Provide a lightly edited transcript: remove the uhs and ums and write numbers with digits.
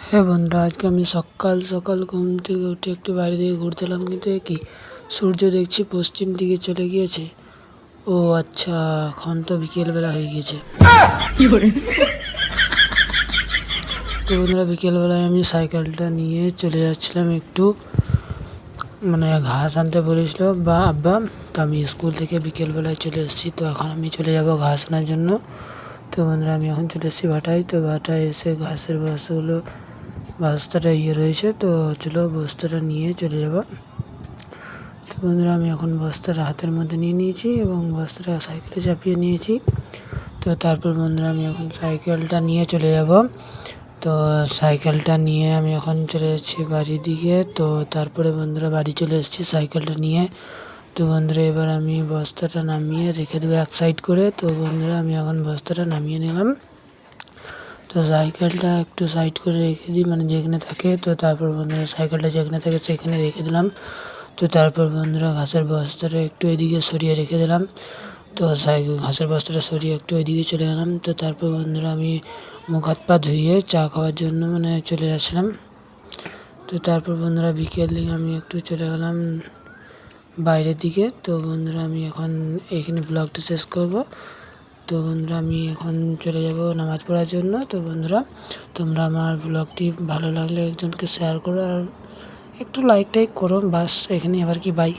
হ্যাঁ বন্ধুরা, আজকে আমি সকাল সকাল ঘুম থেকে উঠে একটু বাইরে দিকে ঘুরতে এলাম, কিন্তু কি সূর্য দেখছি পশ্চিম দিকে চলে গিয়েছে। ও আচ্ছা, এখন তো বিকেলবেলা হয়ে গিয়েছে। তো বন্ধুরা, বিকেলবেলায় আমি সাইকেলটা নিয়ে চলে যাচ্ছিলাম একটু, মানে ঘাস আনতে বলেছিল বা আব্বা। তো আমি স্কুল থেকে বিকেলবেলায় চলে এসেছি, তো এখন আমি চলে যাব ঘাস আনার জন্য। তো বন্ধুরা, আমি এখন চলে এসেছি ভাটায়। তো ভাটায় এসে ঘাসের বস্তাটা রয়েছে, তো চলো বস্তাটা নিয়ে চলে যাব। তো বন্ধুরা, আমি এখন বস্তাটা হাতের মধ্যে নিয়ে নিয়েছি এবং বস্তাটা সাইকেলে চাপিয়ে নিয়েছি। তো তারপর বন্ধুরা, আমি এখন সাইকেলটা নিয়ে চলে যাব। তো সাইকেলটা নিয়ে আমি এখন চলে যাচ্ছি বাড়ির দিকে। তো তারপরে বন্ধুরা, বাড়ি চলে এসেছি সাইকেলটা নিয়ে। তো বন্ধুরা, এবার আমি বস্তাটা নামিয়ে রেখে দেবো এক সাইড করে। তো বন্ধুরা, আমি এখন বস্তাটা নামিয়ে নিলাম। তো সাইকেলটা একটু সাইড করে রেখে দিই, মানে যেখানে থাকে। তো তারপর বন্ধুরা, সাইকেলটা যেখানে থাকে সেখানে রেখে দিলাম। তো তারপর বন্ধুরা, ঘাসের বস্তাটা একটু এদিকে সরিয়ে রেখে দিলাম। তো ঘাসের বস্তাটা সরিয়ে একটু এদিকে চলে গেলাম। তো তারপর বন্ধুরা, আমি মুখ হাত পা ধুয়ে চা খাওয়ার জন্য চলে যাচ্ছিলাম। তো তারপর বন্ধুরা, বিকেল দিকে আমি একটু চলে গেলাম বাইরের দিকে। তো বন্ধুরা, আমি এখন এখানে ব্লগটা শেষ করব। তো বন্ধুরা, আমি এখন চলে যাব নামাজ পড়ার জন্য। তো বন্ধুরা, তোমরা আমার ব্লগটি ভালো লাগলে একজনকে শেয়ার করো আর একটু লাইক টাইক করো। বাস এখানেই, আবার কি, বাই।